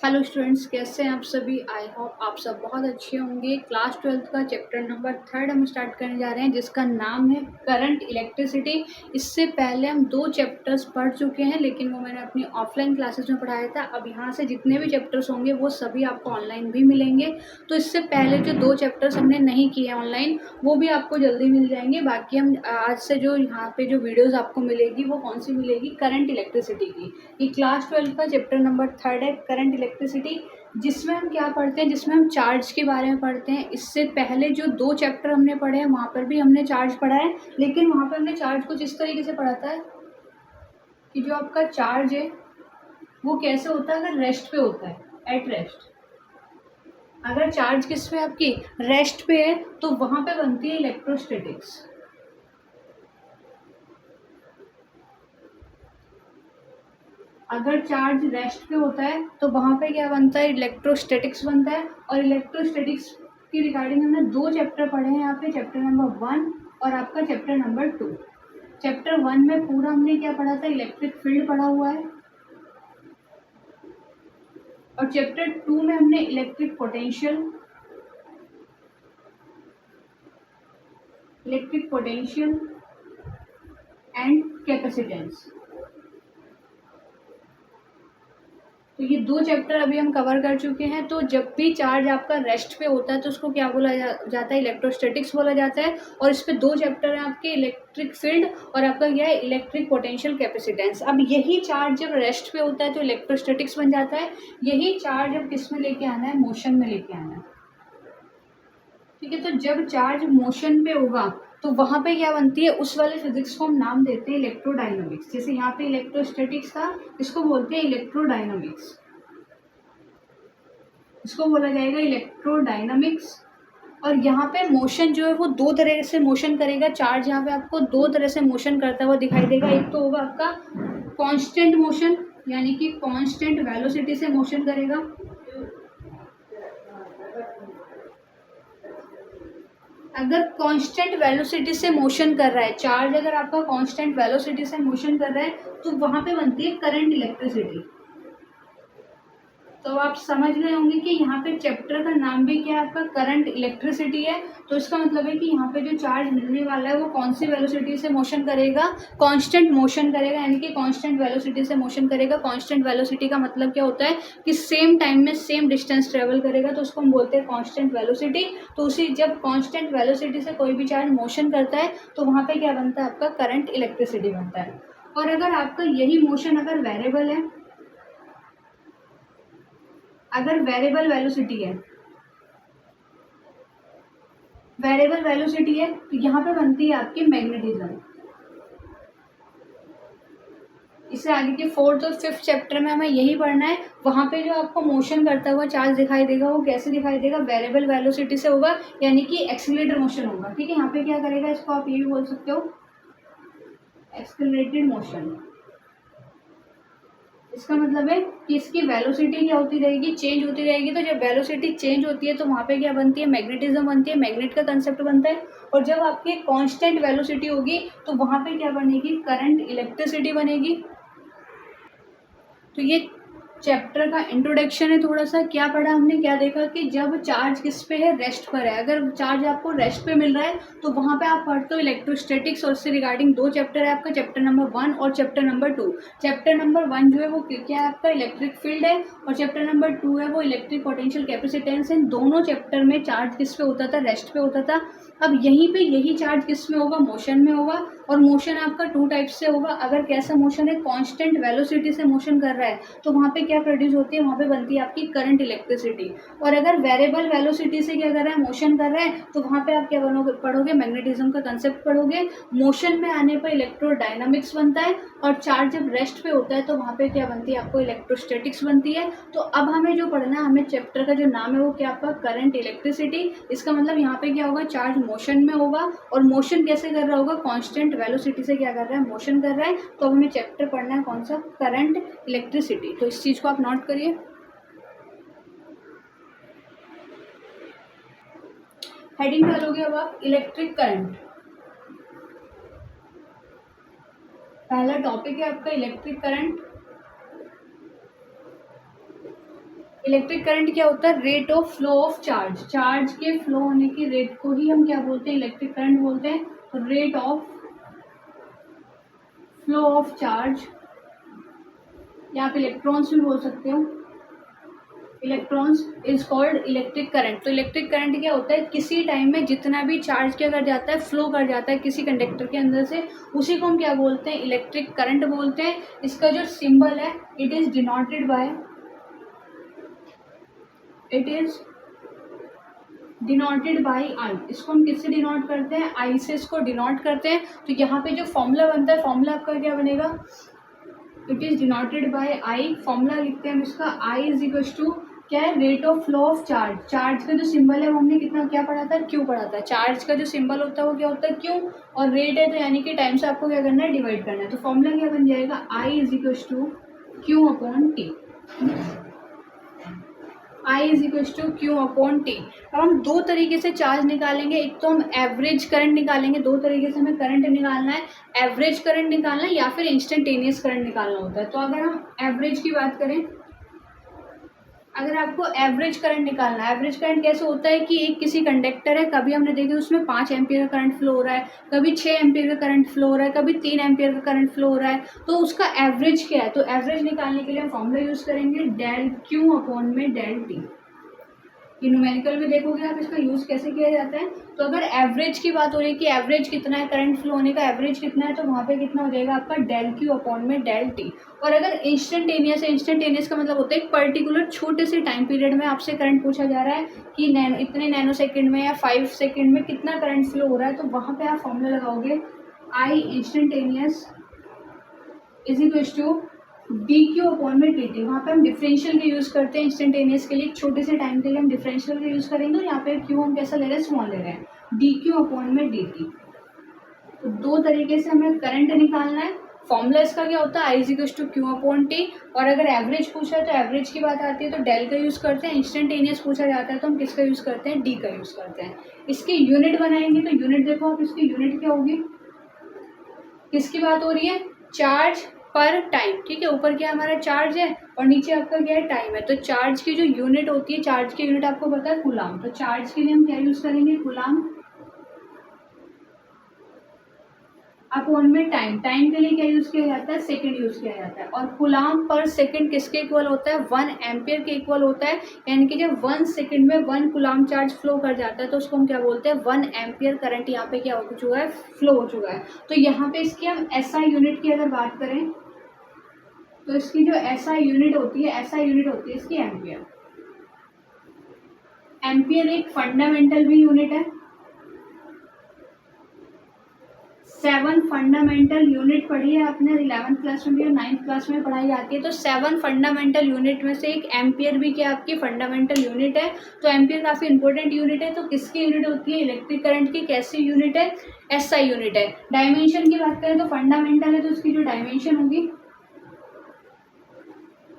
Hello students, कैसे हैं आप सभी। आई होप आप सब बहुत अच्छे होंगे। क्लास 12th का चैप्टर नंबर 3 हम स्टार्ट करने जा रहे हैं, जिसका नाम है करंट इलेक्ट्रिसिटी। इससे पहले हम 2 चैप्टर्स पढ़ चुके हैं, लेकिन वो मैंने अपनी ऑफलाइन क्लासेस में पढ़ाया था। अब यहाँ से जितने भी चैप्टर्स होंगे वो सभी आपको ऑनलाइन भी मिलेंगे। तो इससे पहले जो 2 चैप्टर्स हमने नहीं किए ऑनलाइन, वो भी आपको जल्दी मिल जाएंगे। बाकी हम आज से जो यहाँ पे जो वीडियोज़ आपको मिलेगी वो कौन सी मिलेगी, करंट इलेक्ट्रिसिटी की। ये क्लास 12 का चैप्टर नंबर 3 है, करंट इलेक्ट्रिसिटी, जिसमें हम क्या पढ़ते हैं, जिसमें हम चार्ज के बारे में पढ़ते हैं। इससे पहले जो 2 चैप्टर हमने पढ़े हैं वहाँ पर भी हमने चार्ज पढ़ा है, लेकिन वहाँ पर हमने चार्ज कुछ इस तरीके से पढ़ा था कि जो आपका चार्ज है वो कैसे होता है, अगर रेस्ट पे होता है, एट रेस्ट। अगर चार्ज किस पे, आपकी रेस्ट पे है, तो वहाँ पे बनती है इलेक्ट्रोस्टैटिक्स। अगर चार्ज रेस्ट पे होता है तो वहाँ पे क्या बनता है, इलेक्ट्रोस्टैटिक्स बनता है। और इलेक्ट्रोस्टैटिक्स की रिगार्डिंग हमने 2 चैप्टर पढ़े हैं यहाँ पे, चैप्टर नंबर 1 और आपका चैप्टर नंबर 2। चैप्टर 1 में पूरा हमने क्या पढ़ा था, इलेक्ट्रिक फील्ड पढ़ा हुआ है, और चैप्टर 2 में हमने इलेक्ट्रिक पोटेंशियल एंड कैपेसिटेंस। तो ये 2 चैप्टर अभी हम कवर कर चुके हैं। तो जब भी चार्ज आपका रेस्ट पे होता है तो उसको क्या बोला जाता है, इलेक्ट्रोस्टैटिक्स बोला जाता है। और इस पे 2 चैप्टर हैं आपके, इलेक्ट्रिक फील्ड और आपका क्या है, इलेक्ट्रिक पोटेंशियल कैपेसिटेंस। अब यही चार्ज जब रेस्ट पे होता है तो इलेक्ट्रोस्टैटिक्स बन जाता है। यही चार्ज अब किस में लेके आना है, मोशन में लेके आना है। ठीक है, तो जब चार्ज मोशन पे होगा तो वहां पे क्या बनती है, उस वाले फिजिक्स को हम नाम देते हैं इलेक्ट्रोडायनामिक्स। जैसे यहाँ पे इलेक्ट्रोस्टैटिक्स था, इसको बोलते हैं इलेक्ट्रोडायनामिक्स। इसको बोला जाएगा इलेक्ट्रोडायनामिक्स। और यहाँ पे मोशन जो है वो 2 तरह से मोशन करेगा। चार्ज यहाँ पे आपको 2 तरह से मोशन करता हुआ दिखाई देगा। एक तो होगा आपका कांस्टेंट मोशन, यानी कि कांस्टेंट वेलोसिटी से मोशन करेगा। अगर कांस्टेंट वेलोसिटी से मोशन कर रहा है चार्ज, अगर आपका कांस्टेंट वेलोसिटी से मोशन कर रहा है तो वहां पे बनती है करंट इलेक्ट्रिसिटी। तो आप समझ गए होंगे कि यहाँ पे चैप्टर का नाम भी क्या है, आपका करंट इलेक्ट्रिसिटी है। तो इसका मतलब है कि यहाँ पे जो चार्ज मिलने वाला है वो कौन सी वेलोसिटी से मोशन करेगा, कांस्टेंट मोशन करेगा, यानी कि कांस्टेंट वेलोसिटी से मोशन करेगा। कांस्टेंट वेलोसिटी का मतलब क्या होता है कि सेम टाइम में सेम डिस्टेंस ट्रेवल करेगा, तो उसको हम बोलते हैं कांस्टेंट वेलोसिटी। तो उसी जब कांस्टेंट वेलोसिटी से कोई भी चार्ज मोशन करता है तो वहाँ पे क्या बनता है, आपका करंट इलेक्ट्रिसिटी बनता है। और अगर आपका यही मोशन अगर वेरिएबल है, अगर वेरिएबल वेलोसिटी है, वेरिएबल वेलोसिटी है, तो यहाँ पे बनती है आपकी मैग्नेटिज्म। इससे आगे के 4th और 5th चैप्टर में हमें यही पढ़ना है। वहाँ पे जो आपको मोशन करता हुआ चार्ज दिखाई देगा वो कैसे दिखाई देगा, वेरिएबल वेलोसिटी से होगा, यानी कि एक्सीलरेटेड मोशन होगा। ठीक है, यहाँ पे क्या करेगा, इसको आप ये भी बोल सकते हो एक्सीलरेटेड मोशन। इसका मतलब है कि इसकी वेलोसिटी क्या होती रहेगी, चेंज होती रहेगी। तो जब वेलोसिटी चेंज होती है तो वहाँ पे क्या बनती है, मैग्नेटिज्म बनती है, मैग्नेट का कंसेप्ट बनता है। और जब आपकी कांस्टेंट वेलोसिटी होगी तो वहाँ पे क्या बनेगी, करंट इलेक्ट्रिसिटी बनेगी। तो ये चैप्टर का इंट्रोडक्शन है। थोड़ा सा क्या पढ़ा हमने, क्या देखा कि जब चार्ज किस पे है, रेस्ट पर है। अगर चार्ज आपको रेस्ट पे मिल रहा है तो वहाँ पे आप पढ़ते हो इलेक्ट्रोस्टैटिक्स, और इससे रिगार्डिंग 2 चैप्टर है आपका, चैप्टर नंबर 1 और चैप्टर नंबर 2। चैप्टर नंबर 1 जो है वो क्या है, आपका इलेक्ट्रिक फील्ड है, और चैप्टर नंबर 2 है वो इलेक्ट्रिक पोटेंशियल कैपेसिटेंस। इन दोनों चैप्टर में चार्ज किस पे होता था, रेस्ट पे होता था। अब यहीं पे यही चार्ज किस में होगा, मोशन में होगा। और मोशन आपका 2 टाइप से होगा। अगर कैसा मोशन है, कांस्टेंट वेलोसिटी से मोशन कर रहा है तो वहाँ पे क्या प्रोड्यूस होती है, वहाँ पे बनती है आपकी करंट इलेक्ट्रिसिटी। और अगर वेरिएबल वेलोसिटी से क्या कर रहा है, मोशन कर रहा है, तो वहाँ पे आप क्या पढ़ोगे, मैग्नेटिज्म का कंसेप्ट पढ़ोगे। मोशन में आने पर इलेक्ट्रोडायनामिक्स बनता है, और चार्ज जब रेस्ट पे होता है तो वहाँ पे क्या बनती है, आपको इलेक्ट्रोस्टैटिक्स बनती है। तो अब हमें जो पढ़ना है, हमें चैप्टर का जो नाम है वो क्या, आपका करंट इलेक्ट्रिसिटी। इसका मतलब यहाँ पे क्या होगा, चार्ज मोशन में होगा, और मोशन कैसे कर रहा होगा, कांस्टेंट वेलोसिटी से क्या कर रहा है, मोशन कर रहा है। तो हमें चैप्टर पढ़ना है कौन सा, करंट इलेक्ट्रिसिटी। तो इस चीज को आप नोट करिए। हेडिंग डालोगे अब आप, इलेक्ट्रिक करंट। पहला टॉपिक है आपका इलेक्ट्रिक करंट। इलेक्ट्रिक करंट क्या होता है? Rate of flow of charge, charge के फ्लो होने की रेट को ही हम क्या बोलते हैं? इलेक्ट्रिक करंट बोलते हैं। तो rate of flow of charge, या आप इलेक्ट्रॉन्स भी बोल सकते हो, electrons is called electric current. तो इलेक्ट्रिक करंट क्या होता है? किसी टाइम में जितना भी चार्ज क्या कर जाता है? फ्लो कर जाता है किसी कंडक्टर के अंदर से, उसी को हम क्या बोलते हैं? इलेक्ट्रिक करंट बोलते हैं। इसका जो सिंबल है it is denoted by, it is denoted by I. इसको हम किससे डिनोट करते हैं? आई से इसको डिनोट करते हैं। तो यहाँ पे जो फॉर्मूला बनता है, फॉर्मूला आपका क्या बनेगा? It is denoted by I. Formula लिखते हैं हम इसका, आई इज इक्वल टू क्या है? Rate of flow of charge. Charge का जो सिंबल है वो हमने कितना क्या पढ़ा था? क्यू पढ़ा था। चार्ज का जो सिंबल होता है वो क्या होता है? क्यू। और रेट है तो यानी कि टाइम से आपको क्या करना है? डिवाइड करना है। तो फॉर्मूला क्या बन जाएगा? I is equal to Q upon T. I is equal to Q upon T. अब हम दो तरीके से चार्ज निकालेंगे। एक तो हम एवरेज करंट निकालेंगे, दो तरीके से हमें करंट निकालना है। एवरेज करंट निकालना है या फिर इंस्टेंटेनियस करंट निकालना होता है। तो अगर हम एवरेज की बात करें, अगर आपको एवरेज करंट निकालना है, एवरेज करंट कैसे होता है कि एक किसी कंडक्टर है, कभी हमने देखा उसमें 5 एम्पियर का करंट फ्लो हो रहा है, कभी 6 एम्पियर का करंट फ्लो हो रहा है, कभी 3 एम्पियर का करंट फ्लो हो रहा है। तो उसका एवरेज क्या है? तो एवरेज निकालने के लिए हम फॉर्मूला यूज करेंगे डेल क्यू अपॉन में डेल टी। ये न्यूमेरिकल में देखोगे आप इसका यूज कैसे किया जाता है। तो अगर एवरेज की बात हो रही है कि एवरेज कितना है करंट फ्लो होने का, एवरेज कितना है, तो वहाँ पे कितना हो जाएगा आपका? डेल क्यू अपॉन में डेल टी। और अगर इंस्टेंटेनियस है, इंस्टेंटेनियस का मतलब होता है एक पर्टिकुलर छोटे से टाइम पीरियड में आपसे करंट पूछा जा रहा है कि इतने नैनो सेकेंड में या 5 सेकेंड में कितना करंट फ्लो हो रहा है। तो वहाँ पे आप फॉर्मूला लगाओगे, I instantaneous is equal to D Q upon में डी टी। वहाँ पे हम डिफरेंशियल के यूज़ करते हैं इंस्टेंटेनियस के लिए, छोटे से टाइम के लिए हम डिफरेंशियल के यूज़ करेंगे। और यहाँ पे क्यू हम कैसा ले रहे हैं? स्मॉल ले रहे हैं, डी क्यू अपॉन में डी टी। तो दो तरीके से हमें करंट निकालना है। फॉर्मूला इसका क्या होता है? I is equal to Q upon T. और अगर एवरेज पूछा है तो एवरेज की बात आती है तो डेल का यूज़ करते हैं। इंस्टेंटेनियस पूछा जाता है तो हम किसका यूज़ करते हैं? डी का यूज़ करते हैं। इसकी यूनिट बनाएंगे तो यूनिट देखो आप, इसकी यूनिट क्या होगी? किसकी बात हो रही है? चार्ज पर टाइम। ठीक है, ऊपर क्या हमारा चार्ज है और नीचे आपका क्या है? टाइम है। तो चार्ज की जो यूनिट होती है, चार्ज की यूनिट आपको पता है कूलाम। तो चार्ज के लिए हम क्या यूज करेंगे? कूलाम अपॉन में टाइम। टाइम के लिए क्या यूज किया जाता है? सेकंड यूज किया जाता है। और कूलाम पर सेकंड किसके इक्वल होता है? 1 एम्पियर के इक्वल होता है। यानी कि जब 1 सेकंड में 1 कूलाम चार्ज फ्लो कर जाता है तो उसको हम क्या बोलते हैं? 1 एम्पियर करंट यहाँ पे क्या हो चुका है? फ्लो हो चुका है। तो यहाँ पे इसकी हम एसआई यूनिट की अगर बात करें तो इसकी जो एसआई यूनिट होती है, एसआई यूनिट होती है इसकी एम्पियर। एम्पियर एक फंडामेंटल भी यूनिट है। 7 फंडामेंटल यूनिट पढ़ी है आपने 11th क्लास में भी और 9th क्लास में पढ़ाई जाती है। तो 7 फंडामेंटल यूनिट में से एक एम्पियर भी क्या आपकी फंडामेंटल यूनिट है। तो एम्पियर काफ़ी इंपॉर्टेंट यूनिट है। तो किसकी यूनिट होती है? इलेक्ट्रिक करंट की। कैसी यूनिट है? एसआई यूनिट है। डायमेंशन की बात करें तो फंडामेंटल है तो उसकी जो डायमेंशन होगी,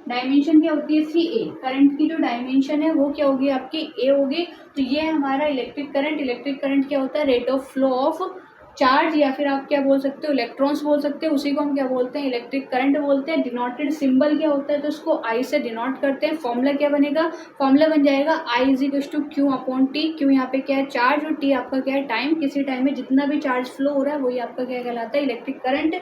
डायमेंशन क्या होती है इसकी? ए। करंट की जो डायमेंशन है वो क्या होगी आपकी? ए होगी। तो ये है हमारा इलेक्ट्रिक करंट। इलेक्ट्रिक करंट क्या होता है? Rate of flow of charge, या फिर आप क्या बोल सकते हो? इलेक्ट्रॉन्स बोल सकते हैं। उसी को हम क्या बोलते हैं? इलेक्ट्रिक करंट बोलते हैं। डिनोटेड सिंबल क्या होता है? तो उसको आई से डिनोट करते हैं। फॉर्मूला क्या बनेगा? फॉर्मूला बन जाएगा I is equal to Q upon T. Q यहाँ पे क्या है? चार्ज, और टी आपका क्या है? टाइम। किसी टाइम में जितना भी चार्ज फ्लो हो रहा है वही आपका क्या कहलाता है? Electric current.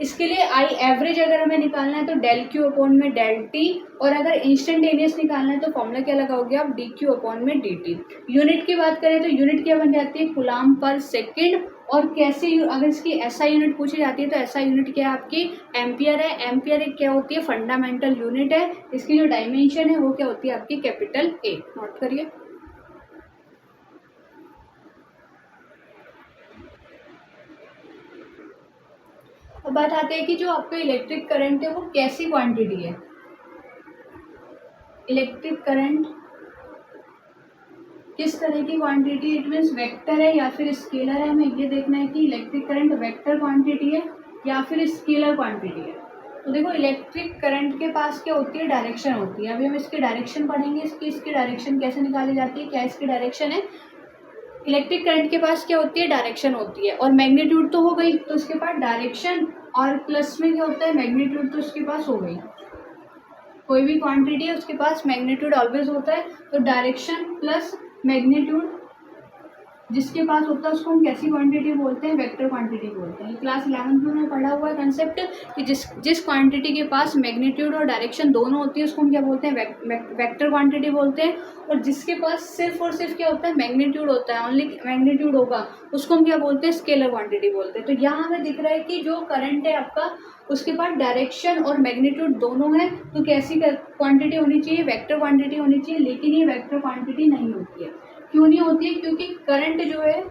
इसके लिए आई एवरेज अगर हमें निकालना है तो डेल क्यू अपॉन में डेल टी। और अगर इंस्टेंटेनियस निकालना है तो फॉर्मूला क्या लगाओगे आप? डी क्यू अपॉन में डी टी। यूनिट की बात करें तो यूनिट क्या बन जाती है? कूलाम पर सेकेंड। और कैसे अगर इसकी एसआई यूनिट पूछी जाती है तो एसआई यूनिट क्या है आपकी? एम्पियर है। एम्पियर एक क्या होती है? फंडामेंटल यूनिट है। इसकी जो डायमेंशन है वो क्या होती है आपकी? Capital A. नोट करिए। अब बात आती है कि जो आपका इलेक्ट्रिक करंट है वो कैसी क्वांटिटी है। इलेक्ट्रिक करंट किस तरह की क्वांटिटी? इट मीन्स वेक्टर है या फिर स्केलर है। हमें ये देखना है कि इलेक्ट्रिक करंट वेक्टर क्वांटिटी है या फिर स्केलर क्वांटिटी है। तो देखो इलेक्ट्रिक करंट के पास क्या होती है? डायरेक्शन होती है। अभी हम इसकी डायरेक्शन पढ़ेंगे, इसकी डायरेक्शन कैसे निकाली जाती है, क्या इसकी डायरेक्शन है। इलेक्ट्रिक करंट के पास क्या होती है? डायरेक्शन होती है। और मैग्नीट्यूड तो हो गई, तो इसके पास डायरेक्शन और प्लस में क्या होता है? मैग्नीट्यूड। तो इसके पास हो गई। कोई भी क्वांटिटी है उसके पास मैग्नीट्यूड ऑलवेज होता है, तो डायरेक्शन प्लस मैग्नीट्यूड जिसके पास होता है उसको हम कैसी क्वांटिटी बोलते हैं, वेक्टर क्वांटिटी बोलते हैं। क्लास 11th में हमने पढ़ा हुआ है कंसेप्ट कि जिस क्वांटिटी के पास मैग्नीट्यूड और डायरेक्शन दोनों होती है उसको हम क्या बोलते हैं, वेक्टर क्वांटिटी बोलते हैं। और जिसके पास सिर्फ और सिर्फ क्या होता है, मैग्नीट्यूड होता है, ओनली मैग्नीट्यूड होगा, उसको हम क्या बोलते हैं, स्केलर क्वांटिटी बोलते हैं। तो यहाँ हमें दिख रहा है कि जो करंट है आपका उसके पास डायरेक्शन और मैग्नीट्यूड दोनों है, तो कैसी क्वांटिटी होनी चाहिए, वेक्टर क्वांटिटी होनी चाहिए। लेकिन ये वेक्टर क्वांटिटी नहीं होती है। क्यों नहीं होती है? क्योंकि करंट जो है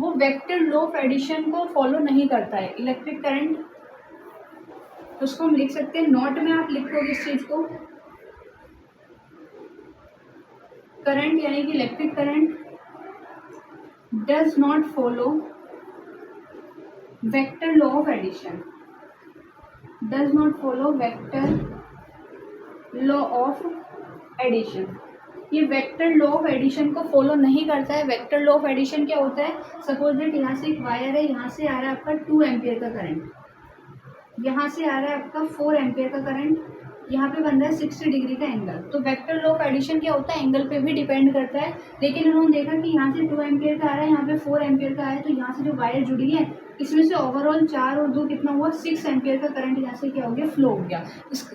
वो वेक्टर लॉ ऑफ एडिशन को फॉलो नहीं करता है। इलेक्ट्रिक करंट, तो उसको हम लिख सकते हैं, नोट में आप लिखोगे इस चीज को, करंट यानी कि electric current does not follow vector law of addition, does not follow vector law of addition. ये वेक्टर लॉ ऑफ एडिशन को फॉलो नहीं करता है। वेक्टर लॉ ऑफ एडिशन क्या होता है, सपोज दैट यहाँ से एक वायर है, यहाँ से आ रहा है आपका 2 एम्पियर का करंट, यहाँ से आ रहा है आपका 4 एम्पियर का करंट, यहाँ पे बन रहा है 60 डिग्री का एंगल। तो वेक्टर लॉ ऑफ एडिशन क्या होता है, एंगल पे भी डिपेंड करता है। लेकिन उन्होंने देखा कि यहाँ से 2 एम्पियर का आ रहा है, यहाँ पे 4 एम्पियर का है, तो यहाँ से जो वायर जुड़ी है इसमें से ओवरऑल 4 और 2 कितना हुआ, 6 एम्पियर का करंट यहाँ से क्या हो गया, फ्लो हो गया।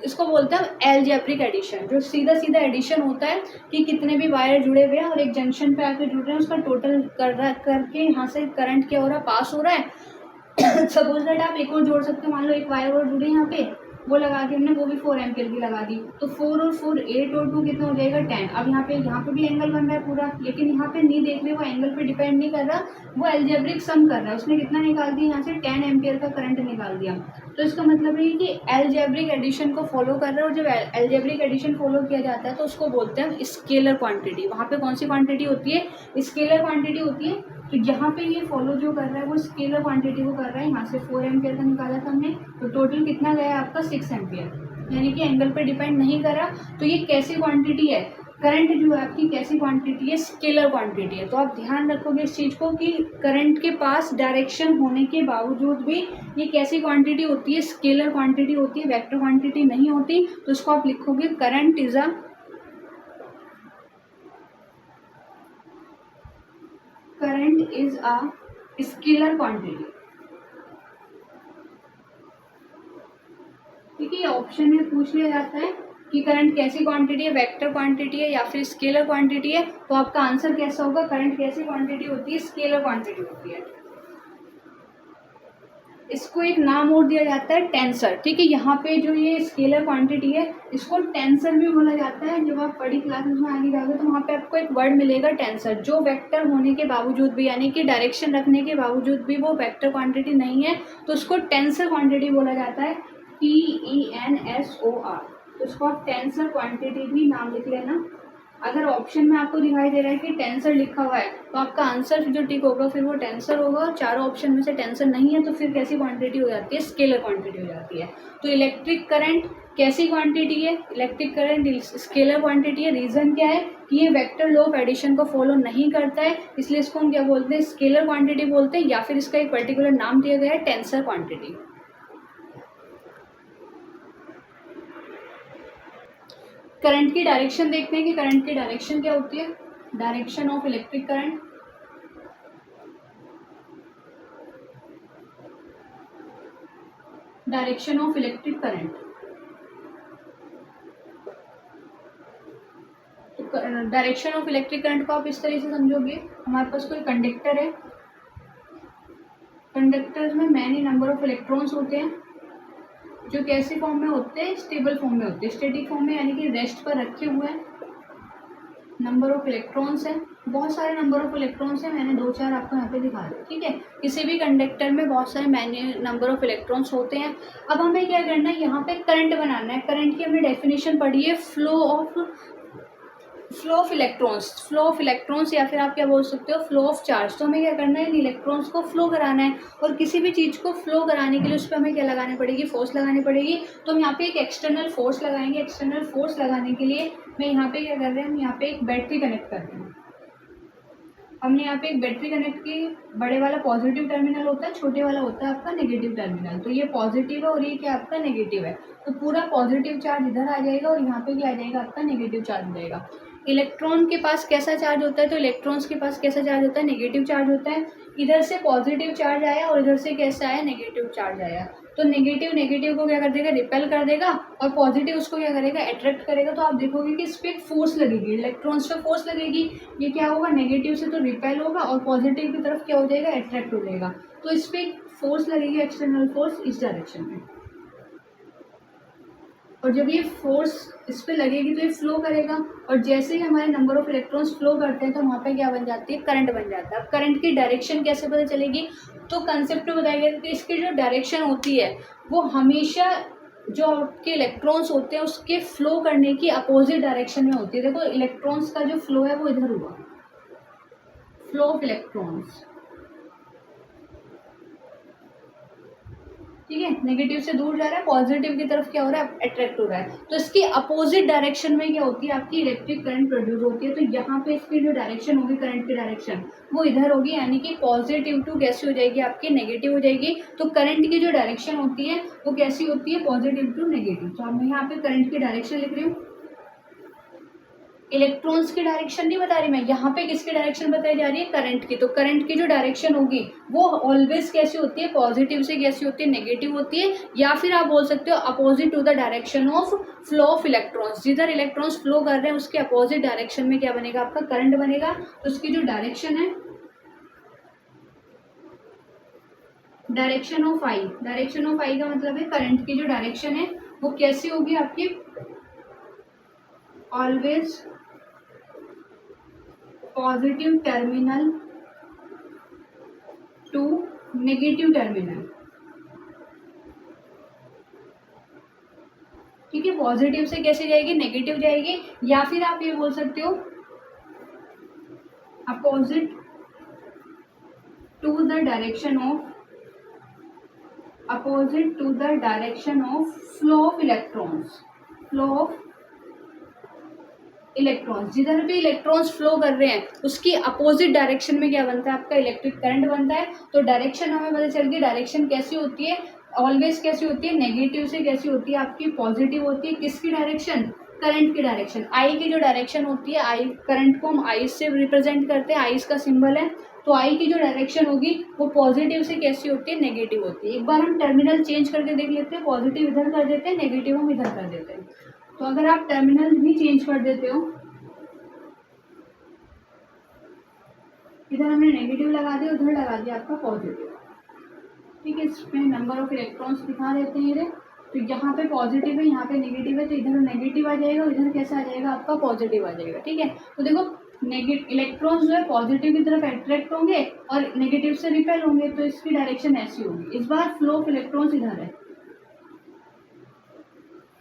इसको बोलते हैं एलजेब्रिक एडिशन, जो सीधा सीधा एडिशन होता है कि कितने भी वायर जुड़े हुए हैं और एक जंक्शन पे आके जुड़ रहे हैं, उसका टोटल करके यहाँ से करंट क्या हो रहा है, पास हो रहा है। सपोज दैट आप एक और जोड़ सकते हो, मान लो एक वायर और जुड़े यहाँ पे, वो लगा के हमने, वो भी 4 एम्पियर की लगा दी, तो 4 और 4 8 और 2 कितना हो जाएगा, 10। अब यहाँ पे भी एंगल बन रहा है पूरा, लेकिन यहाँ पे नहीं देख रहे, वो एंगल पे डिपेंड नहीं कर रहा, वो एल्जेब्रिक सम कर रहा है। उसने कितना निकाल दिया, यहाँ से 10 एम्पियर का करंट निकाल दिया। तो इसका मतलब है कि एल्जेब्रिक एडिशन को फॉलो कर रहा है, और जब एल्जेब्रिक एडिशन फॉलो किया जाता है तो उसको बोलते हैं स्केलर क्वांटिटी। वहाँ पे कौन सी क्वांटिटी होती है, स्केलर क्वांटिटी होती है। तो यहाँ पे ये फॉलो जो कर रहा है वो स्केलर क्वांटिटी को कर रहा है। यहाँ से 4 एम्पियर का निकाला था हमने, तो टोटल कितना गया आपका 6 एम्पियर, यानी कि एंगल पे डिपेंड नहीं करा। तो ये कैसी क्वांटिटी है, करंट जो है आपकी कैसी क्वांटिटी है, स्केलर क्वांटिटी है। तो आप ध्यान रखोगे इस चीज़ को कि करंट के पास डायरेक्शन होने के बावजूद भी ये कैसी क्वांटिटी होती है, स्केलर क्वांटिटी होती है, वेक्टर क्वांटिटी नहीं होती। तो इसको आप लिखोगे current is a scalar quantity. ठीक है, ऑप्शन में पूछ लिया जाता है कि करंट कैसी क्वांटिटी है, वेक्टर क्वांटिटी है या फिर स्केलर क्वांटिटी है, तो आपका आंसर कैसा होगा, करंट कैसी क्वांटिटी होती है, स्केलर क्वांटिटी होती है। इसको एक नाम और दिया जाता है टेंसर। ठीक है, यहाँ पे जो ये स्केलर क्वांटिटी है इसको टेंसर भी बोला जाता है। जब आप बड़ी क्लासेस में आगे जाओगे तो वहाँ पे आपको एक वर्ड मिलेगा टेंसर, जो वेक्टर होने के बावजूद भी, यानी कि डायरेक्शन रखने के बावजूद भी वो वेक्टर क्वांटिटी नहीं है, तो उसको टेंसर क्वांटिटी बोला जाता है, TENSOR। तो उसको आप टेंसर क्वांटिटी भी नाम लिख लेना। अगर ऑप्शन में आपको दिखाई दे रहा है कि टेंसर लिखा हुआ है तो आपका आंसर जो टिक होगा फिर वो टेंसर होगा। चारों ऑप्शन में से टेंसर नहीं है तो फिर कैसी क्वांटिटी हो जाती है, स्केलर क्वांटिटी हो जाती है। तो इलेक्ट्रिक करंट कैसी क्वांटिटी है, इलेक्ट्रिक करंट स्केलर क्वांटिटी है। रीजन क्या है कि ये वेक्टर लॉ ऑफ एडिशन को फॉलो नहीं करता है, इसलिए इसको हम क्या बोलते हैं, स्केलर क्वांटिटी बोलते हैं, या फिर इसका एक पर्टिकुलर नाम दिया गया है टेंसर क्वांटिटी। करंट की डायरेक्शन देखते हैं कि करंट की डायरेक्शन क्या होती है, direction of electric current. Direction of electric current, तो डायरेक्शन ऑफ इलेक्ट्रिक करंट को आप इस तरह से समझोगे, हमारे पास कोई कंडक्टर है, कंडक्टर में मैनी नंबर ऑफ इलेक्ट्रॉन्स होते हैं, जो कैसे फॉर्म में होते हैं, स्टेबल फॉर्म में होते हैं, स्टैटिक फॉर्म में यानी कि रेस्ट पर रखे हुए हैं। नंबर ऑफ इलेक्ट्रॉन्स है, बहुत सारे नंबर ऑफ इलेक्ट्रॉन्स हैं, मैंने 2-4 आपको यहाँ पे दिखा दिए। ठीक है, किसी भी कंडक्टर में बहुत सारे मैनी नंबर ऑफ इलेक्ट्रॉन्स होते हैं। अब हमें क्या करना है, यहाँ पे करंट बनाना है। करंट की हमने डेफिनेशन पढ़ी है, फ्लो ऑफ इलेक्ट्रॉन्स, या फिर आप क्या बोल सकते हो, फ्लो ऑफ चार्ज। तो हमें क्या करना है, इन इलेक्ट्रॉन्स को फ्लो कराना है, और किसी भी चीज़ को फ्लो कराने के लिए उस पर हमें क्या लगानी पड़ेगी, फोर्स लगानी पड़ेगी। तो हम यहाँ पे एक एक्सटर्नल फोर्स लगाएंगे। एक्सटर्नल फोर्स लगाने के लिए मैं यहाँ पे क्या कर रहे हैं, हम यहाँ पे एक बैटरी कनेक्ट कर रहे हैं। हमने यहाँ पे एक बैटरी कनेक्ट की, बड़े वाला पॉजिटिव टर्मिनल होता है, छोटे वाला होता है आपका नेगेटिव टर्मिनल। तो ये पॉजिटिव है और ये क्या आपका नेगेटिव है। तो पूरा पॉजिटिव चार्ज इधर आ जाएगा और यहाँ पे क्या आ जाएगा आपका नेगेटिव चार्ज हो जाएगा। इलेक्ट्रॉन के पास कैसा चार्ज होता है, तो इलेक्ट्रॉन्स के पास कैसा चार्ज होता है, नेगेटिव चार्ज होता है। इधर से पॉजिटिव चार्ज आया और इधर से कैसा आया, नेगेटिव चार्ज आया। तो नेगेटिव नेगेटिव को क्या कर देगा, रिपेल कर देगा, और पॉजिटिव उसको क्या करेगा, अट्रैक्ट करेगा। तो आप देखोगे कि इस पर फोर्स लगेगी, इलेक्ट्रॉन्स पे फोर्स लगेगी। ये क्या होगा, नेगेटिव से तो रिपेल होगा और पॉजिटिव की तरफ क्या हो जाएगा, अट्रैक्ट हो जाएगा। तो इस पर फोर्स लगेगी, एक्सटर्नल फोर्स इस डायरेक्शन में। और जब ये फोर्स इस पे लगेगी तो ये फ्लो करेगा, और जैसे ही हमारे नंबर ऑफ इलेक्ट्रॉन्स फ्लो करते हैं तो वहाँ पे क्या बन जाती है, करंट बन जाता है। अब करंट की डायरेक्शन कैसे पता चलेगी, तो कंसेप्ट में बताया गया कि इसकी जो डायरेक्शन होती है वो हमेशा जो आपके इलेक्ट्रॉन्स होते हैं उसके फ्लो करने की अपोजिट डायरेक्शन में होती है। देखो इलेक्ट्रॉन्स का जो फ्लो है वो इधर हुआ, फ्लो ऑफ इलेक्ट्रॉन्स, ठीक है, नेगेटिव से दूर जा रहा है, पॉजिटिव की तरफ क्या हो रहा है, अट्रैक्ट हो रहा है। तो इसकी अपोजिट डायरेक्शन में क्या होती है, आपकी इलेक्ट्रिक करंट प्रोड्यूस होती है। तो यहाँ पे इसकी जो डायरेक्शन होगी, करंट की डायरेक्शन वो इधर होगी, यानी कि पॉजिटिव टू कैसी हो जाएगी, आपकी नेगेटिव हो जाएगी। तो करंट की जो डायरेक्शन होती है वो कैसी होती है, पॉजिटिव टू नेगेटिव। तो मैं यहाँ पे करंट की डायरेक्शन लिख रही हूँ, इलेक्ट्रॉन्स की डायरेक्शन नहीं बता रही मैं, यहाँ पे किसकी डायरेक्शन बताई जा रही है, करंट की। तो करंट की जो डायरेक्शन होगी वो ऑलवेज कैसी होती है, पॉजिटिव से कैसी होती है, नेगेटिव होती है। या फिर आप बोल सकते हो opposite to the direction of flow of electrons, जिधर इलेक्ट्रॉन्स फ्लो कर रहे हैं उसके अपोजिट डायरेक्शन में क्या बनेगा, आपका करंट बनेगा। तो उसकी जो डायरेक्शन है, direction of I, direction of I का मतलब है करंट की जो डायरेक्शन है वो कैसी होगी आपकी, always positive terminal to negative terminal, ठीक है। पॉजिटिव से कैसे जाएगी, नेगेटिव जाएगी। या फिर आप ये बोल सकते हो opposite to the direction of, opposite to the direction of flow of electrons, flow of electrons, जिधर भी इलेक्ट्रॉन्स फ्लो कर रहे हैं उसकी अपोजिट डायरेक्शन में क्या बनता है, आपका इलेक्ट्रिक करंट बनता है। तो डायरेक्शन हमें पता चल गई, डायरेक्शन कैसी होती है, ऑलवेज कैसी होती है, नेगेटिव से कैसी होती है, आपकी पॉजिटिव होती है। किसकी डायरेक्शन, करंट की डायरेक्शन। आई की जो डायरेक्शन होती है, आई करंट को हम आई से रिप्रेजेंट करते हैं, आई का सिंबल है। तो आई की जो डायरेक्शन होगी वो पॉजिटिव से कैसी होती है, नेगेटिव होती है। एक बार हम टर्मिनल चेंज करके देख लेते हैं, पॉजिटिव इधर कर देते हैं, नेगेटिव हम इधर कर देते हैं। तो अगर आप टर्मिनल भी चेंज कर देते हो, इधर हमने नेगेटिव लगा दिया, उधर लगा दिया आपका पॉजिटिव, ठीक है। इसमें नंबर ऑफ इलेक्ट्रॉन्स दिखा देते हैं इधर। तो यहाँ पे पॉजिटिव है, यहाँ पे नेगेटिव है, तो इधर नेगेटिव आ जाएगा और इधर कैसा आ जाएगा, आपका पॉजिटिव आ जाएगा, ठीक है। तो देखो नेगेटिव इलेक्ट्रॉन्स जो है पॉजिटिव की तरफ अट्रैक्ट होंगे और नेगेटिव से रिपेल होंगे। तो इसकी डायरेक्शन ऐसी होगी। इस बार फ्लो ऑफ इलेक्ट्रॉन्स इधर है,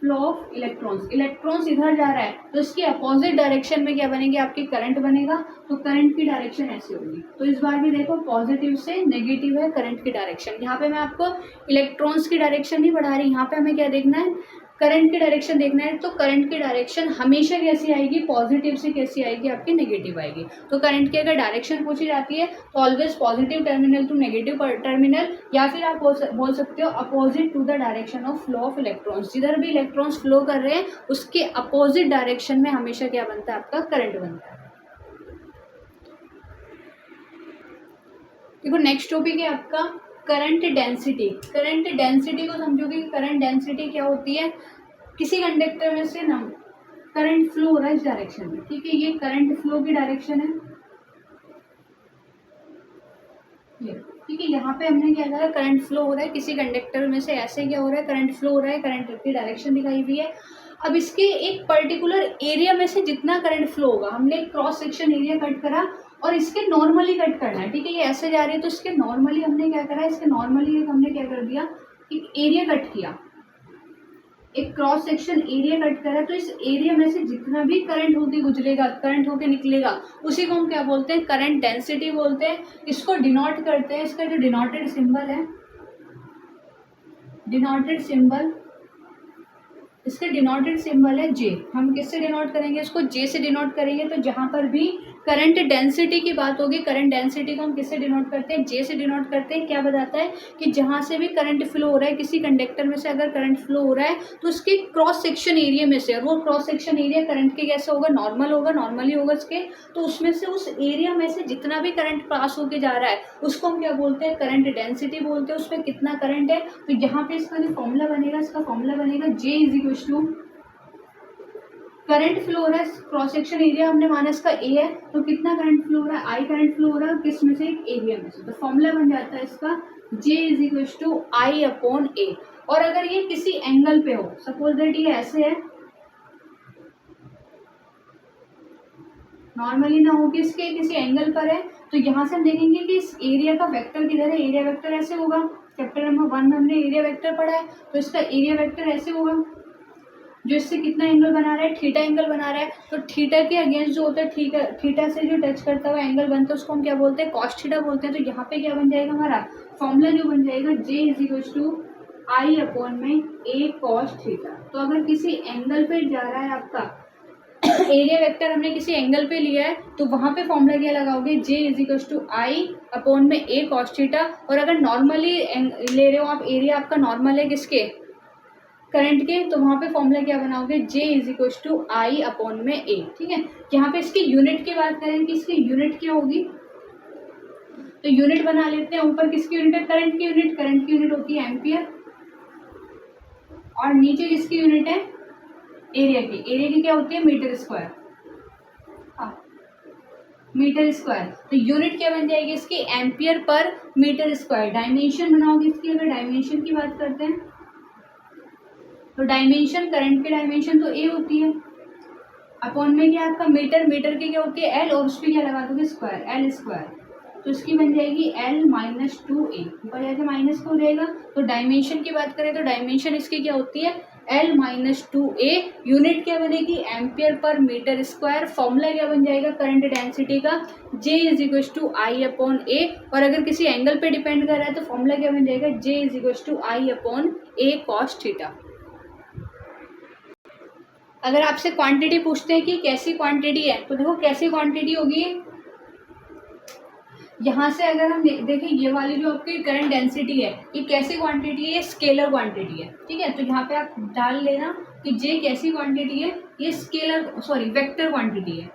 फ्लो ऑफ इलेक्ट्रॉन्स, इलेक्ट्रॉन्स इधर जा रहा है तो इसकी अपोजिट डायरेक्शन में क्या बनेगी, आपकी करंट बनेगा। तो करंट की डायरेक्शन ऐसी होगी। तो इस बार भी देखो पॉजिटिव से नेगेटिव है करंट की डायरेक्शन। यहाँ पे मैं आपको इलेक्ट्रॉन्स की डायरेक्शन नहीं बढ़ा रही, यहाँ पे हमें क्या देखना है, करंट की डायरेक्शन देखना है। तो करंट की डायरेक्शन हमेशा कैसी आएगी, पॉजिटिव से कैसी आएगी, आपकी नेगेटिव आएगी। तो करंट की अगर डायरेक्शन पूछी जाती है तो always positive terminal to negative terminal, या फिर आप बोल सकते हो opposite to the direction of flow of electrons, जिधर भी इलेक्ट्रॉन्स फ्लो कर रहे हैं उसके अपोजिट डायरेक्शन में हमेशा क्या बनता है, आपका करंट बनता है। देखो नेक्स्ट टॉपिक है आपका करंट डेंसिटी। करंट डेंसिटी को समझोगे कि करंट डेंसिटी क्या होती है, किसी कंडक्टर में से ना करंट फ्लो हो रहा है इस डायरेक्शन में, ठीक है। ये करंट फ्लो की डायरेक्शन है, ये ठीक है। यहाँ पे हमने क्या करा, करंट फ्लो हो रहा है किसी कंडक्टर में से, ऐसे क्या हो रहा है, करंट फ्लो हो रहा है, करंट की डायरेक्शन दिखाई हुई है। अब इसके एक पर्टिकुलर एरिया में से जितना करंट फ्लो होगा, हमने क्रॉस सेक्शन एरिया कट करा और इसके नॉर्मली कट करना है, ठीक है। ये ऐसे जा रही है तो इसके नॉर्मली हमने क्या करा, इसके नॉर्मली हमने क्या कर दिया, एक एरिया कट किया, एक क्रॉस सेक्शन एरिया कट करा। तो इस एरिया में से जितना भी करंट होके गुजरेगा, करंट होके निकलेगा, उसी को हम क्या बोलते हैं, करंट डेंसिटी बोलते हैं। इसको डिनोट करते हैं, इसका जो डिनोटेड सिंबल है, डिनोटेड सिंबल इसके डिनोटेड सिंबल है जे। हम किससे डिनोट करेंगे इसको? जे से डिनोट करेंगे। तो जहाँ पर भी करंट डेंसिटी की बात होगी, करंट डेंसिटी को हम किससे डिनोट करते हैं? जे से डिनोट करते हैं। क्या बताता है कि जहाँ से भी करंट फ्लो हो रहा है, किसी कंडक्टर में से अगर करंट फ्लो हो रहा है तो उसके क्रॉस सेक्शन एरिया में से, और वो क्रॉस सेक्शन एरिया करंट के कैसे होगा? नॉर्मल होगा, नॉर्मली होगा इसके। तो उसमें से, उस एरिया में से जितना भी करंट पास होके जा रहा है उसको हम क्या बोलते हैं? करंट डेंसिटी बोलते हैं। उसमें कितना करंट है, तो यहाँ पे इसका जो फॉर्मूला बनेगा, इसका फॉर्मूला बनेगा J is equal to, current flow हो रहा है, क्रॉस सेक्शन एरिया हमने माना इसका ए है, तो कितना करंट फ्लो हो रहा है? आई करंट फ्लो हो रहा है, किस में से? एक एरिया में से। तो फॉर्मूला बन जाता है इसका J is equal to I upon A. और अगर ये किसी एंगल पे हो, सपोज दैट ये ऐसे है, नॉर्मली ना हो कि इसके किसी एंगल पर है, तो यहाँ से हम देखेंगे कि इस एरिया का वेक्टर किधर है। एरिया वेक्टर ऐसे होगा। चैप्टर नंबर 1 में हमने एरिया वेक्टर पढ़ा है, तो इसका एरिया वेक्टर ऐसे होगा, जो इससे कितना एंगल बना रहा है? थीटा एंगल बना रहा है। तो थीटा के अगेंस्ट जो होता है, थीटा से जो टच करता हुआ एंगल बनता है उसको हम क्या बोलते हैं? कॉस थीटा बोलते हैं। तो यहाँ पे क्या बन जाएगा हमारा फॉर्मूला, जो बन जाएगा J is equal to I upon में ए कॉस थीटा। तो अगर किसी एंगल पे जा रहा है आपका एरिया वेक्टर, हमने किसी एंगल पे लिया है, तो वहां पे फॉर्मूला क्या लगाओगे? J is equal to I upon में ए कॉस थीटा। और अगर नॉर्मली ले रहे हो आप, एरिया आपका नॉर्मल है किसके? करंट के, तो वहां पे फॉर्मूला क्या बनाओगे? J is equal to I upon में ए। ठीक है। यहाँ पे इसकी यूनिट की बात करें कि इसकी यूनिट क्या होगी, तो यूनिट बना लेते हैं। ऊपर किसकी यूनिट है? करंट की यूनिट। करंट की यूनिट होती है एम्पियर, और नीचे किसकी यूनिट है? एरिया की। एरिया की क्या होती है? Metre square. हाँ, मीटर स्क्वायर। तो यूनिट क्या बन जाएगी इसकी? एम्पियर पर मीटर स्क्वायर। डायमेंशन बनाओगे इसकी, अगर डायमेंशन की बात करते हैं तो डायमेंशन, करंट की डायमेंशन तो ए होती है, अपॉन में क्या आपका मीटर, मीटर की क्या होती है? एल, और उस पर क्या लगा दोगे? Square, L square. तो इसकी बन जाएगी एल माइनस 2a, ऊपर जाके माइनस को हो जाएगा। तो डायमेंशन की बात करें तो डायमेंशन इसकी क्या होती है? L minus 2a। यूनिट क्या बनेगी? एम्पियर पर मीटर स्क्वायर। फॉर्मूला क्या बन जाएगा करंट डेंसिटी का? J is equal to I upon A. और अगर किसी एंगल पे डिपेंड कर रहा है तो फॉर्मूला क्या बन जाएगा? J is equal to I upon A cos theta. अगर आपसे क्वांटिटी पूछते हैं कि कैसी क्वांटिटी है, तो देखो कैसी क्वांटिटी होगी। यहाँ से अगर हम देखें, ये वाली जो आपकी करंट डेंसिटी है, ये कैसी क्वांटिटी है? ये स्केलर क्वांटिटी है। ठीक है। तो यहाँ पे आप डाल लेना कि जे कैसी क्वांटिटी है? ये स्केलर, सॉरी, वेक्टर क्वांटिटी है।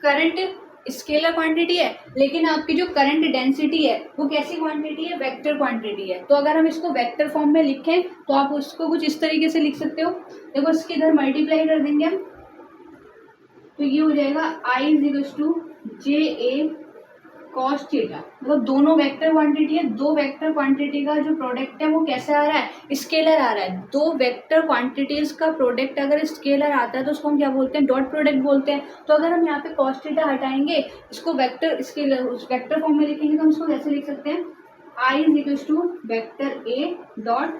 करंट स्केलर क्वांटिटी है, लेकिन आपकी जो करंट डेंसिटी है वो कैसी क्वांटिटी है? वेक्टर क्वांटिटी है। तो अगर हम इसको वेक्टर फॉर्म में लिखें तो आप उसको कुछ इस तरीके से लिख सकते हो। देखो, इसके इधर मल्टीप्लाई कर देंगे हम, तो ये हो जाएगा I is equal to J A cos theta. मतलब दोनों वेक्टर क्वांटिटी है, दो वेक्टर क्वांटिटी का जो प्रोडक्ट है वो कैसे आ रहा है? स्केलर आ रहा है। दो वेक्टर क्वांटिटीज का प्रोडक्ट अगर स्केलर आता है तो उसको हम क्या बोलते हैं? डॉट प्रोडक्ट बोलते हैं। तो अगर हम यहाँ पे कॉस थीटा हटाएंगे, इसको वेक्टर स्केलर उस वेक्टर फॉर्म में लिखेंगे, तो हम इसको कैसे लिख सकते हैं? I is equal to vector A dot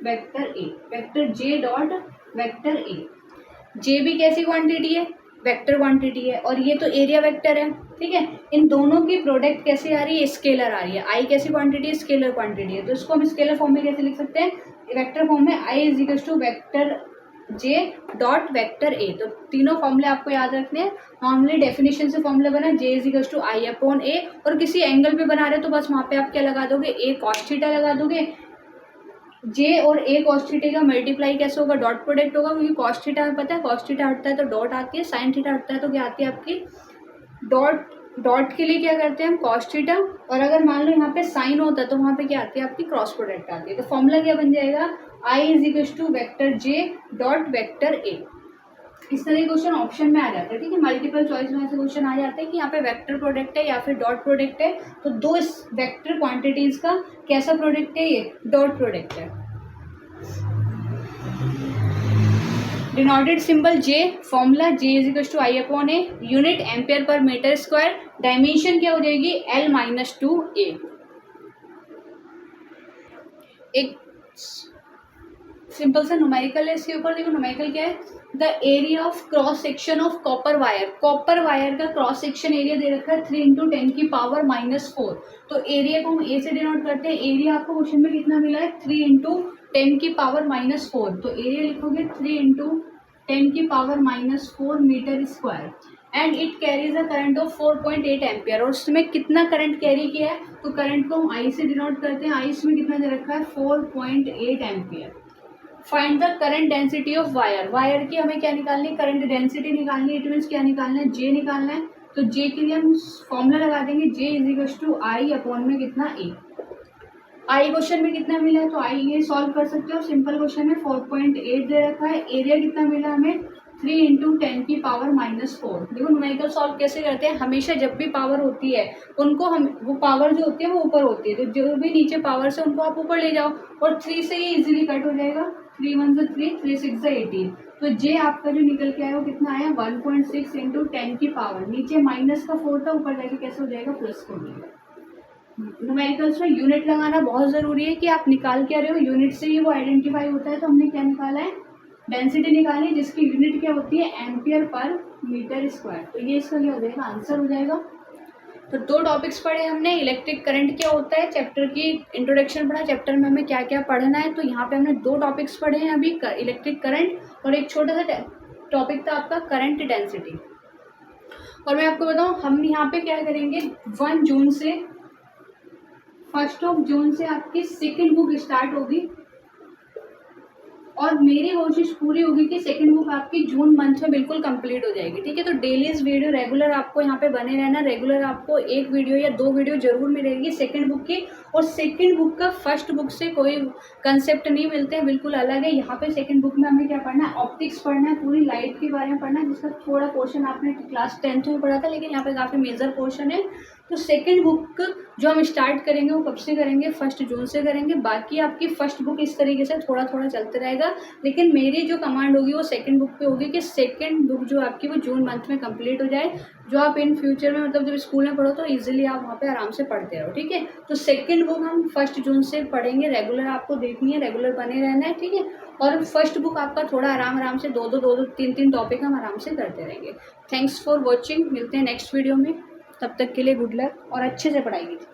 vector A, vector J dot vector A. J भी कैसी क्वांटिटी है? वेक्टर क्वांटिटी है, और ये तो एरिया वेक्टर है। ठीक है। इन दोनों की प्रोडक्ट कैसे आ रही है? स्केलर आ रही है। आई कैसी क्वांटिटी है? स्केलर क्वांटिटी है। तो इसको हम स्केलर फॉर्म में कैसे लिख सकते हैं? वेक्टर फॉर्म में I is equal to vector J dot vector A. तो तीनों फॉर्मूले आपको याद रखने हैं। नॉर्मली डेफिनेशन से फॉर्मूला बना J is equal to I upon A, और किसी एंगल पे बना रहे तो बस वहाँ पे आप क्या लगा दोगे? ए कॉस थीटा लगा दोगे। जे और ए कॉस थीटा का मल्टीप्लाई कैसे होगा? डॉट प्रोडक्ट होगा, क्योंकि कॉस थीटा में पता है कॉस थीटा हटता है तो डॉट आती है, साइन थीटा हटता है तो क्या आती है आपकी? डॉट। डॉट के लिए क्या करते हैं हम? Cos theta. और अगर मान लो यहाँ पे साइन होता है तो वहाँ पे क्या आती है? आपकी क्रॉस प्रोडक्ट आती है। तो फॉर्मूला क्या बन जाएगा? I is equal to vector J dot vector A. इस तरह के क्वेश्चन ऑप्शन में आ जाते हैं। ठीक है। मल्टीपल चॉइस में ऐसे क्वेश्चन आ जाते हैं कि यहाँ पे वेक्टर प्रोडक्ट है या फिर डॉट प्रोडक्ट है। तो दो इस वेक्टर क्वांटिटीज का कैसा प्रोडक्ट है? ये डॉट प्रोडक्ट है। Denoted symbol J, formula J is equal to I upon A, unit ampere पर मीटर स्क्वायर, डायमेंशन क्या हो जाएगी? L minus 2a। एक सिंपल सा न्यूमेरिकल है इसके ऊपर। देखो न्यूमेरिकल क्या है, the area of cross section of copper wire. Copper wire का क्रॉस सेक्शन एरिया दे रखा है 3 × 10⁻⁻⁴। तो एरिया को हम ए से डिनोट करते हैं। एरिया आपको क्वेश्चन में कितना मिला है, 3 × 10⁻⁻⁴। तो एरिया लिखोगे 3 × 10⁻⁻⁴ metre square. And it carries a current of 4.8 ampere. और उसमें कितना करंट कैरी किया है, तो करंट को हम आई से डिनोट करते हैं। आई इसमें कितना दे रखा है, 4.8 ampere. Find the current density of wire. Wire की हमें क्या निकालनी है, करंट डेंसिटी निकालनी है। इट मीन्स क्या निकालना है, जे निकालना है। तो जे के लिए हम फॉर्मूला लगा देंगे, J is equal to I upon में कितना, ए। आई क्वेश्चन में कितना मिला है, तो आई ये सॉल्व कर सकते हो। सिंपल क्वेश्चन में 4.8 दे रखा है। एरिया कितना मिला हमें, 3 × 10⁻⁻⁴। देखो न्यूमेरिकल सॉल्व कैसे करते हैं, हमेशा जब भी पावर होती है उनको हम, वो पावर जो होती है वो ऊपर होती है, तो जो भी नीचे पावर से उनको आप ऊपर ले जाओ। और 3 से ये इजीली कट हो जाएगा। 3 × 1 = 3, 3 × 6 = 18। तो जे आपका जो निकल के आया वो कितना आया, 1.6 × 10 की पावर। नीचे माइनस का 4 था, ऊपर जाके कैसे हो जाएगा, प्लस हो जाएगा। न्यूमेरिकल्स में यूनिट लगाना बहुत ज़रूरी है कि आप निकाल के आ रहे हो, यूनिट से ही वो आइडेंटिफाई होता है। तो हमने क्या निकाला है, डेंसिटी निकाली, जिसकी यूनिट क्या होती है, एम्पियर पर मीटर स्क्वायर। तो ये इसका क्या हो जाएगा, आंसर हो जाएगा। तो 2 टॉपिक्स पढ़े हमने, इलेक्ट्रिक करंट क्या होता है, चैप्टर की इंट्रोडक्शन पढ़ा, चैप्टर में हमें क्या क्या पढ़ना है। तो यहाँ पे हमने 2 टॉपिक्स पढ़े हैं अभी, इलेक्ट्रिक करंट और एक छोटा सा टॉपिक था आपका करंट डेंसिटी। और मैं आपको बताऊँ, हम यहाँ पे क्या करेंगे, 1 जून से 1 जून से आपकी सेकंड बुक स्टार्ट होगी। और मेरी कोशिश पूरी होगी कि सेकंड बुक आपकी जून मंथ में बिल्कुल कंप्लीट हो जाएगी, ठीक है। तो डेली इस वीडियो रेगुलर आपको यहाँ पे बने रहना। रेगुलर आपको 1 वीडियो या 2 वीडियो जरूर मिलेगी सेकंड बुक की। और सेकंड बुक का फर्स्ट बुक से कोई कंसेप्ट नहीं मिलते हैं, बिल्कुल अलग है। यहाँ पे सेकंड बुक में हमें क्या पढ़ना है, ऑप्टिक्स पढ़ना है, पूरी लाइट के बारे में पढ़ना है, जिसका थोड़ा पोर्शन आपने क्लास 10th में पढ़ा था, लेकिन यहाँ पे काफ़ी मेजर पोर्शन है। तो सेकंड बुक जो हम स्टार्ट करेंगे वो कब से करेंगे, 1 जून से करेंगे। बाकी आपकी फर्स्ट बुक इस तरीके से थोड़ा थोड़ा चलते रहेगा, लेकिन मेरी जो कमांड होगी वो सेकंड बुक पे होगी कि सेकंड बुक जो आपकी वो जून मंथ में कंप्लीट हो जाए, जो आप इन फ्यूचर में मतलब जब स्कूल में पढ़ो तो इजीली आप वहाँ पे आराम से पढ़ते रहो, ठीक है। तो सेकंड बुक हम 1 जून से पढ़ेंगे, रेगुलर आपको देखनी है, रेगुलर बने रहना है, ठीक है। और फर्स्ट बुक आपका थोड़ा आराम से 2-2 3-3 टॉपिक हम आराम से करते रहेंगे। थैंक्स फॉर वॉचिंग, मिलते हैं नेक्स्ट वीडियो में। तब तक के लिए गुड लक और अच्छे से पढ़ाई कीजिए।